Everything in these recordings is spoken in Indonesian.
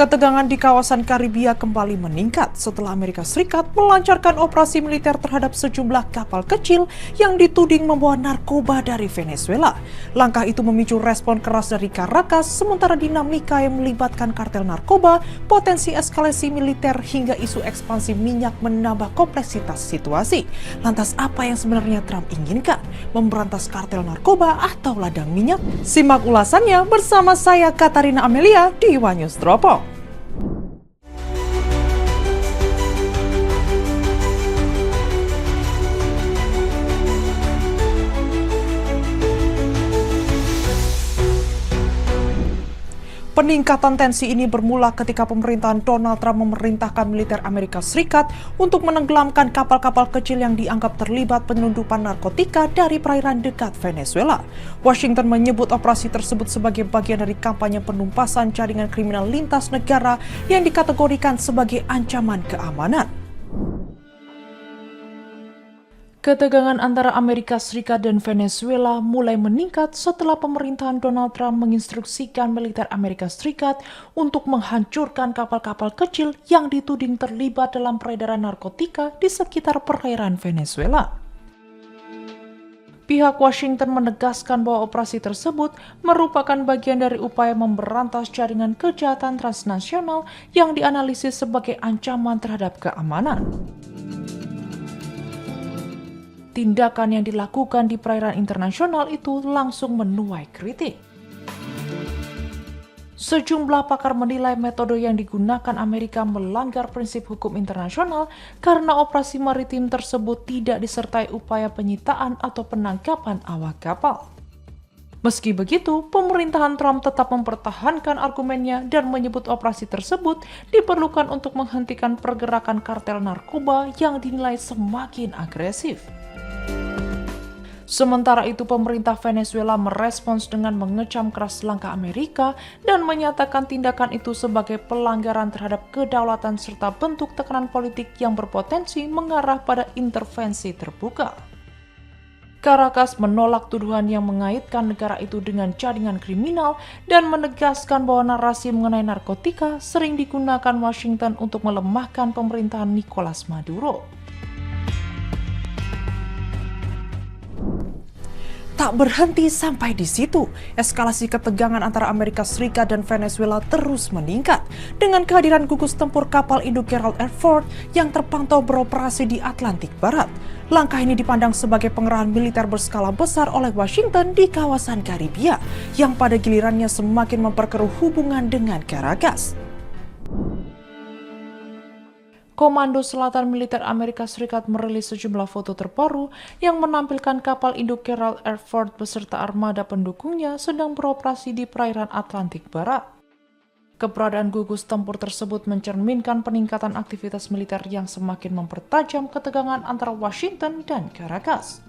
Ketegangan di kawasan Karibia kembali meningkat setelah Amerika Serikat melancarkan operasi militer terhadap sejumlah kapal kecil yang dituding membawa narkoba dari Venezuela. Langkah itu memicu respon keras dari Caracas, sementara dinamika yang melibatkan kartel narkoba, potensi eskalasi militer hingga isu ekspansi minyak menambah kompleksitas situasi. Lantas apa yang sebenarnya Trump inginkan? Memberantas kartel narkoba atau ladang minyak? Simak ulasannya bersama saya Katarina Amelia di Iwan News Teropong. Peningkatan tensi ini bermula ketika pemerintahan Donald Trump memerintahkan militer Amerika Serikat untuk menenggelamkan kapal-kapal kecil yang dianggap terlibat penyelundupan narkotika dari perairan dekat Venezuela. Washington menyebut operasi tersebut sebagai bagian dari kampanye penumpasan jaringan kriminal lintas negara yang dikategorikan sebagai ancaman keamanan. Ketegangan antara Amerika Serikat dan Venezuela mulai meningkat setelah pemerintahan Donald Trump menginstruksikan militer Amerika Serikat untuk menghancurkan kapal-kapal kecil yang dituding terlibat dalam peredaran narkotika di sekitar perairan Venezuela. Pihak Washington menegaskan bahwa operasi tersebut merupakan bagian dari upaya memberantas jaringan kejahatan transnasional yang dianalisis sebagai ancaman terhadap keamanan. Tindakan yang dilakukan di perairan internasional itu langsung menuai kritik. Sejumlah pakar menilai metode yang digunakan Amerika melanggar prinsip hukum internasional karena operasi maritim tersebut tidak disertai upaya penyitaan atau penangkapan awak kapal. Meski begitu, pemerintahan Trump tetap mempertahankan argumennya dan menyebut operasi tersebut diperlukan untuk menghentikan pergerakan kartel narkoba yang dinilai semakin agresif. Sementara itu, pemerintah Venezuela merespons dengan mengecam keras langkah Amerika dan menyatakan tindakan itu sebagai pelanggaran terhadap kedaulatan serta bentuk tekanan politik yang berpotensi mengarah pada intervensi terbuka. Caracas menolak tuduhan yang mengaitkan negara itu dengan jaringan kriminal dan menegaskan bahwa narasi mengenai narkotika sering digunakan Washington untuk melemahkan pemerintahan Nicolas Maduro. Tak berhenti sampai di situ, eskalasi ketegangan antara Amerika Serikat dan Venezuela terus meningkat dengan kehadiran gugus tempur kapal induk Gerald R. Ford yang terpantau beroperasi di Atlantik Barat. Langkah ini dipandang sebagai pengerahan militer berskala besar oleh Washington di kawasan Karibia, yang pada gilirannya semakin memperkeruh hubungan dengan Caracas. Komando Selatan Militer Amerika Serikat merilis sejumlah foto terbaru yang menampilkan kapal induk Gerald R. Ford beserta armada pendukungnya sedang beroperasi di perairan Atlantik Barat. Keberadaan gugus tempur tersebut mencerminkan peningkatan aktivitas militer yang semakin mempertajam ketegangan antara Washington dan Caracas.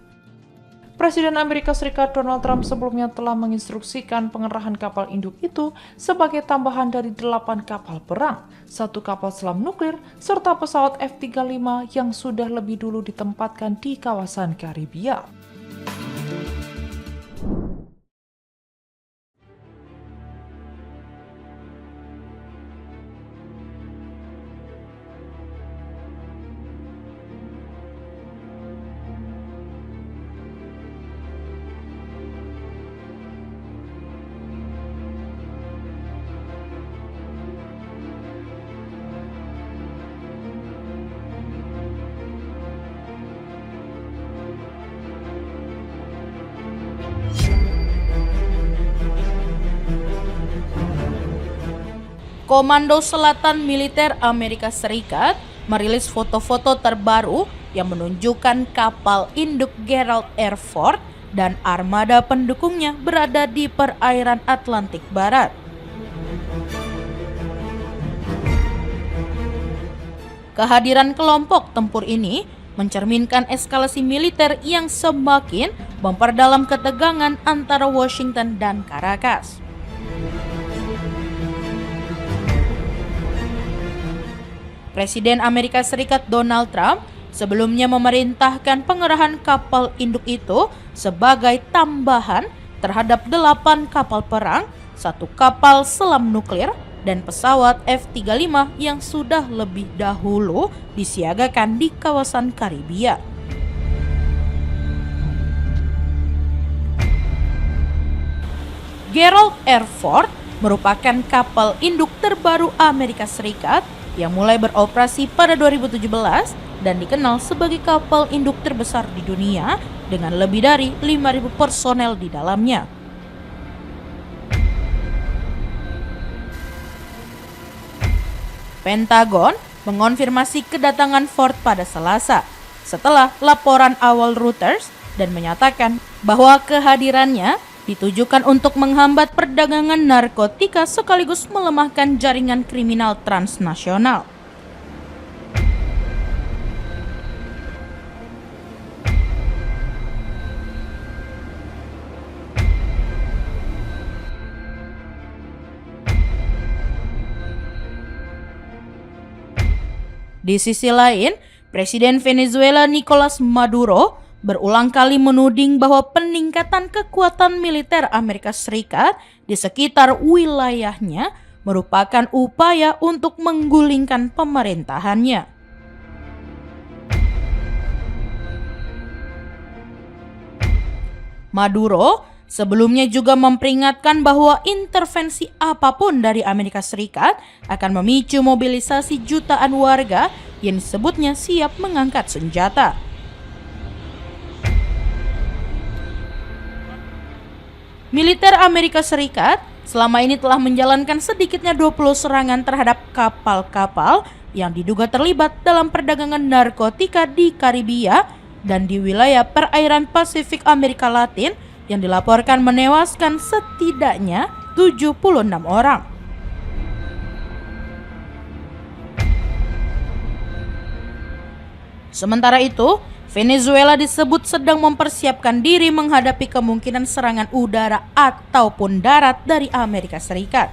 Presiden Amerika Serikat Donald Trump sebelumnya telah menginstruksikan pengerahan kapal induk itu sebagai tambahan dari 8 kapal perang, 1 kapal selam nuklir, serta pesawat F-35 yang sudah lebih dulu ditempatkan di kawasan Karibia. Komando Selatan Militer Amerika Serikat merilis foto-foto terbaru yang menunjukkan kapal induk Gerald R. Ford dan armada pendukungnya berada di perairan Atlantik Barat. Kehadiran kelompok tempur ini mencerminkan eskalasi militer yang semakin memperdalam ketegangan antara Washington dan Caracas. Presiden Amerika Serikat Donald Trump sebelumnya memerintahkan pengerahan kapal induk itu sebagai tambahan terhadap 8 kapal perang, 1 kapal selam nuklir, dan pesawat F-35 yang sudah lebih dahulu disiagakan di kawasan Karibia. Gerald R. Ford merupakan kapal induk terbaru Amerika Serikat yang mulai beroperasi pada 2017 dan dikenal sebagai kapal induk terbesar di dunia dengan lebih dari 5.000 personel di dalamnya. Pentagon mengonfirmasi kedatangan Ford pada Selasa setelah laporan awal Reuters dan menyatakan bahwa kehadirannya ditujukan untuk menghambat perdagangan narkotika sekaligus melemahkan jaringan kriminal transnasional. Di sisi lain, Presiden Venezuela Nicolas Maduro berulang kali menuding bahwa peningkatan kekuatan militer Amerika Serikat di sekitar wilayahnya merupakan upaya untuk menggulingkan pemerintahannya. Maduro sebelumnya juga memperingatkan bahwa intervensi apapun dari Amerika Serikat akan memicu mobilisasi jutaan warga yang disebutnya siap mengangkat senjata. Militer Amerika Serikat selama ini telah menjalankan sedikitnya 20 serangan terhadap kapal-kapal yang diduga terlibat dalam perdagangan narkotika di Karibia dan di wilayah perairan Pasifik Amerika Latin yang dilaporkan menewaskan setidaknya 76 orang. Sementara itu, Venezuela disebut sedang mempersiapkan diri menghadapi kemungkinan serangan udara ataupun darat dari Amerika Serikat.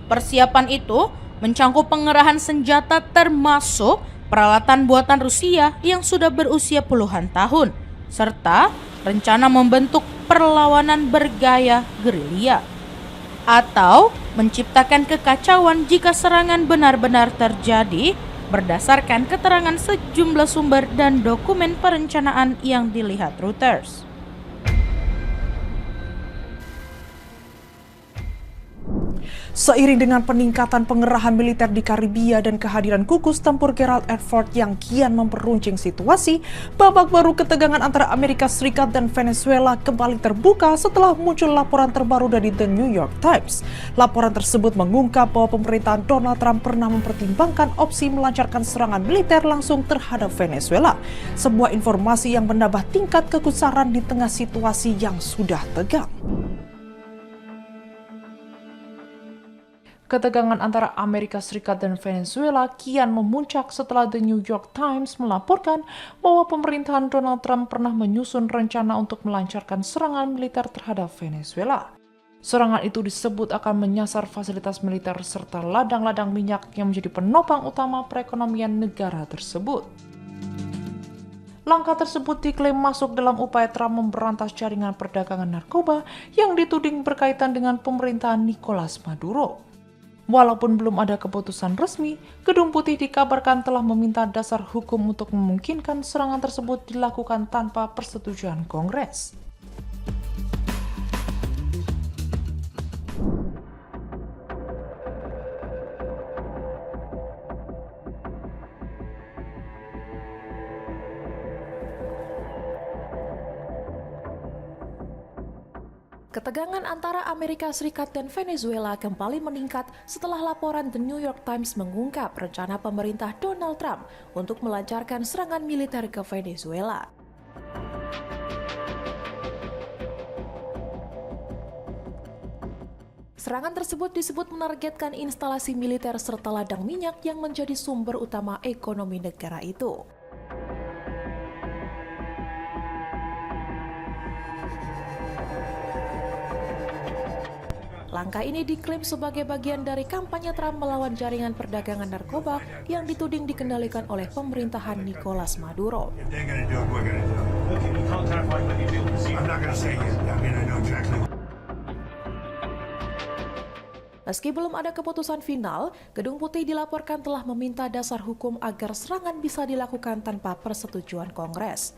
Persiapan itu mencangkup pengerahan senjata termasuk peralatan buatan Rusia yang sudah berusia puluhan tahun, serta rencana membentuk perlawanan bergaya gerilya atau menciptakan kekacauan jika serangan benar-benar terjadi berdasarkan keterangan sejumlah sumber dan dokumen perencanaan yang dilihat Reuters. Seiring dengan peningkatan pengerahan militer di Karibia dan kehadiran gugus tempur Gerald R. Ford yang kian memperuncing situasi, babak baru ketegangan antara Amerika Serikat dan Venezuela kembali terbuka setelah muncul laporan terbaru dari The New York Times. Laporan tersebut mengungkap bahwa pemerintahan Donald Trump pernah mempertimbangkan opsi melancarkan serangan militer langsung terhadap Venezuela. Sebuah informasi yang menambah tingkat kegusaran di tengah situasi yang sudah tegang. Ketegangan antara Amerika Serikat dan Venezuela kian memuncak setelah The New York Times melaporkan bahwa pemerintahan Donald Trump pernah menyusun rencana untuk melancarkan serangan militer terhadap Venezuela. Serangan itu disebut akan menyasar fasilitas militer serta ladang-ladang minyak yang menjadi penopang utama perekonomian negara tersebut. Langkah tersebut diklaim masuk dalam upaya Trump memberantas jaringan perdagangan narkoba yang dituding berkaitan dengan pemerintahan Nicolas Maduro. Walaupun belum ada keputusan resmi, Gedung Putih dikabarkan telah meminta dasar hukum untuk memungkinkan serangan tersebut dilakukan tanpa persetujuan Kongres. Ketegangan antara Amerika Serikat dan Venezuela kembali meningkat setelah laporan The New York Times mengungkap rencana pemerintah Donald Trump untuk melancarkan serangan militer ke Venezuela. Serangan tersebut disebut menargetkan instalasi militer serta ladang minyak yang menjadi sumber utama ekonomi negara itu. Langkah ini diklaim sebagai bagian dari kampanye Trump melawan jaringan perdagangan narkoba yang dituding dikendalikan oleh pemerintahan Nicolas Maduro. I'm not going to say yet. I mean, I know exactly. Meski belum ada keputusan final, Gedung Putih dilaporkan telah meminta dasar hukum agar serangan bisa dilakukan tanpa persetujuan Kongres.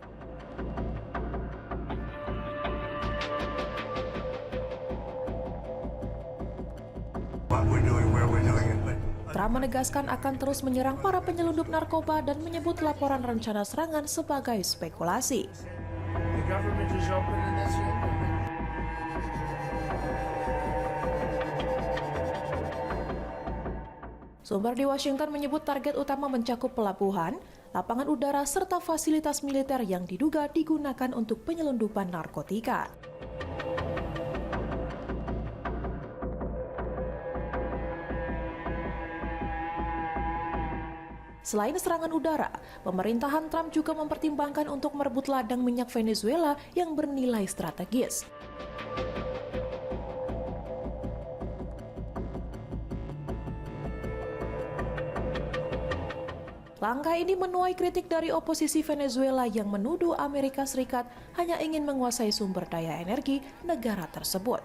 What we're doing, where we're doing it, but Trump menegaskan akan terus menyerang para penyelundup narkoba dan menyebut laporan rencana serangan sebagai spekulasi. The government is open and that's it. Sumber di Washington menyebut target utama mencakup pelabuhan, lapangan udara, serta fasilitas militer yang diduga digunakan untuk penyelundupan narkotika. Selain serangan udara, pemerintahan Trump juga mempertimbangkan untuk merebut ladang minyak Venezuela yang bernilai strategis. Langkah ini menuai kritik dari oposisi Venezuela yang menuduh Amerika Serikat hanya ingin menguasai sumber daya energi negara tersebut.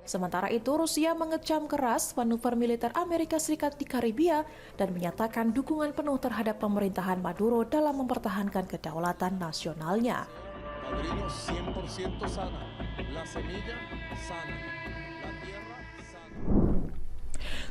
Sementara itu, Rusia mengecam keras manuver militer Amerika Serikat di Karibia dan menyatakan dukungan penuh terhadap pemerintahan Maduro dalam mempertahankan kedaulatan nasionalnya. Padrino 100% sana, la semilla sana, la tierra sana.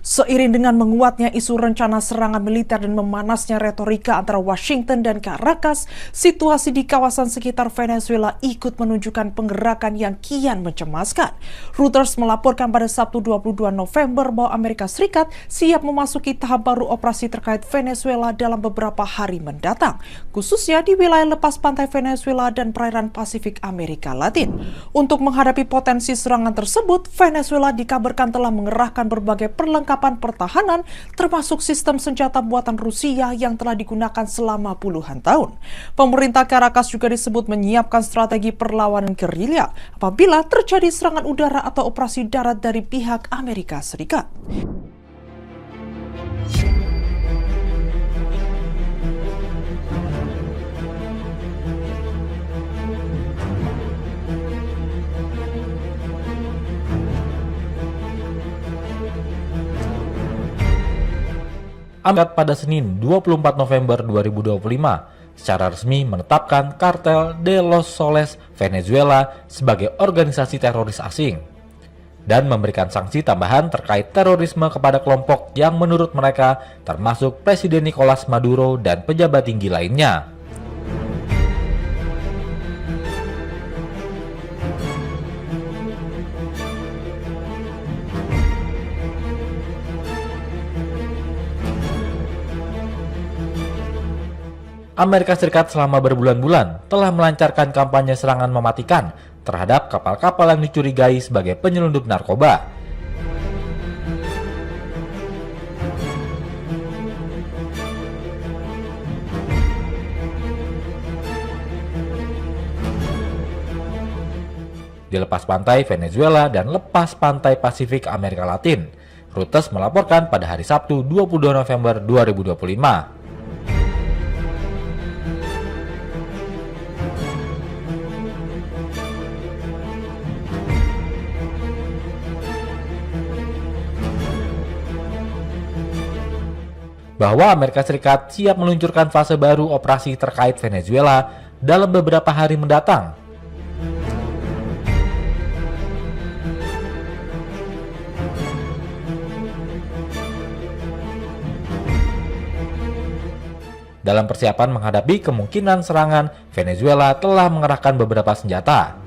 Seiring dengan menguatnya isu rencana serangan militer dan memanasnya retorika antara Washington dan Caracas, situasi di kawasan sekitar Venezuela ikut menunjukkan penggerakan yang kian mencemaskan. Reuters melaporkan pada Sabtu 22 November bahwa Amerika Serikat siap memasuki tahap baru operasi terkait Venezuela dalam beberapa hari mendatang, khususnya di wilayah lepas pantai Venezuela dan perairan Pasifik Amerika Latin. Untuk menghadapi potensi serangan tersebut, Venezuela dikabarkan telah mengerahkan berbagai perlengkapan pertahanan, termasuk sistem senjata buatan Rusia yang telah digunakan selama puluhan tahun. Pemerintah Caracas juga disebut menyiapkan strategi perlawanan gerilya apabila terjadi serangan udara atau operasi darat dari pihak Amerika Serikat. Pada Senin 24 November 2025 secara resmi menetapkan Kartel de los Soles Venezuela sebagai organisasi teroris asing dan memberikan sanksi tambahan terkait terorisme kepada kelompok yang menurut mereka termasuk Presiden Nicolas Maduro dan pejabat tinggi lainnya. Amerika Serikat selama berbulan-bulan telah melancarkan kampanye serangan mematikan terhadap kapal-kapal yang dicurigai sebagai penyelundup narkoba. Di lepas pantai Venezuela dan lepas pantai Pasifik Amerika Latin, Reuters melaporkan pada hari Sabtu 22 November 2025. Bahwa Amerika Serikat siap meluncurkan fase baru operasi terkait Venezuela dalam beberapa hari mendatang. Dalam persiapan menghadapi kemungkinan serangan, Venezuela telah mengerahkan beberapa senjata.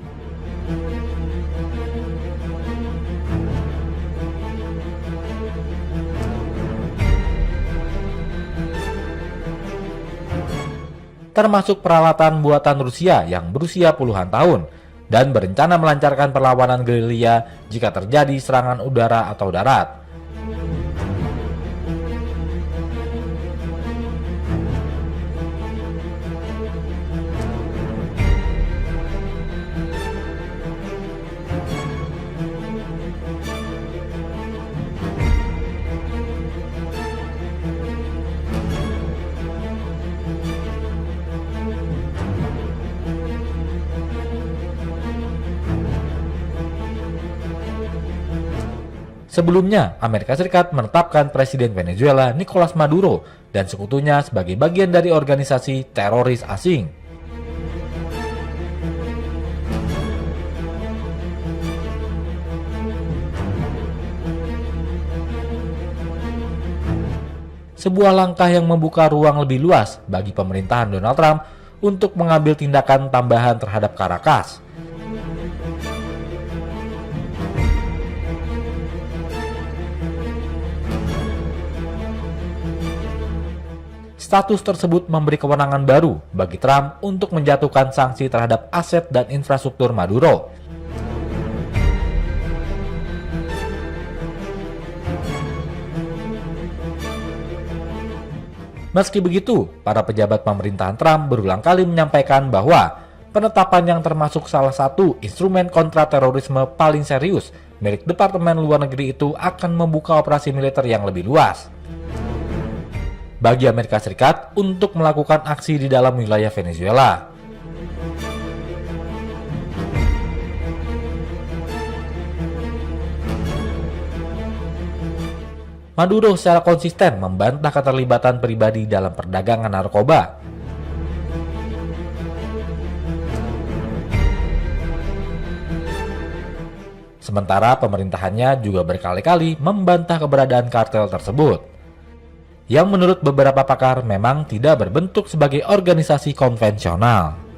Termasuk peralatan buatan Rusia yang berusia puluhan tahun dan berencana melancarkan perlawanan gerilya jika terjadi serangan udara atau darat. Sebelumnya, Amerika Serikat menetapkan Presiden Venezuela Nicolas Maduro dan sekutunya sebagai bagian dari organisasi teroris asing. Sebuah langkah yang membuka ruang lebih luas bagi pemerintahan Donald Trump untuk mengambil tindakan tambahan terhadap Caracas. Status tersebut memberi kewenangan baru bagi Trump untuk menjatuhkan sanksi terhadap aset dan infrastruktur Maduro. Meski begitu, para pejabat pemerintahan Trump berulang kali menyampaikan bahwa penetapan yang termasuk salah satu instrumen kontraterorisme paling serius milik Departemen Luar Negeri itu akan membuka operasi militer yang lebih luas bagi Amerika Serikat untuk melakukan aksi di dalam wilayah Venezuela. Maduro secara konsisten membantah keterlibatan pribadi dalam perdagangan narkoba. Sementara pemerintahannya juga berkali-kali membantah keberadaan kartel tersebut, yang menurut beberapa pakar memang tidak berbentuk sebagai organisasi konvensional.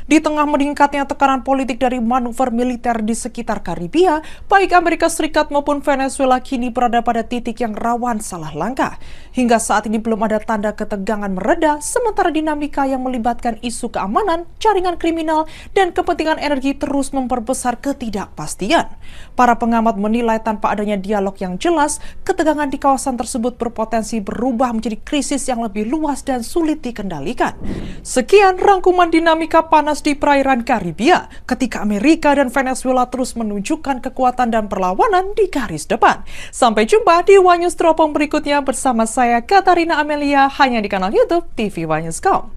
Di tengah meningkatnya tekanan politik dari manuver militer di sekitar Karibia, baik Amerika Serikat maupun Venezuela kini berada pada titik yang rawan salah langkah. Hingga saat ini belum ada tanda ketegangan mereda, sementara dinamika yang melibatkan isu keamanan, jaringan kriminal, dan kepentingan energi terus memperbesar ketidakpastian. Para pengamat menilai tanpa adanya dialog yang jelas, ketegangan di kawasan tersebut berpotensi berubah menjadi krisis yang lebih luas dan sulit dikendalikan. Sekian rangkuman dinamika panas di perairan Karibia ketika Amerika dan Venezuela terus menunjukkan kekuatan dan perlawanan di garis depan. Sampai jumpa di One News Teropong berikutnya bersama saya Katarina Amelia hanya di kanal YouTube TV One News.com.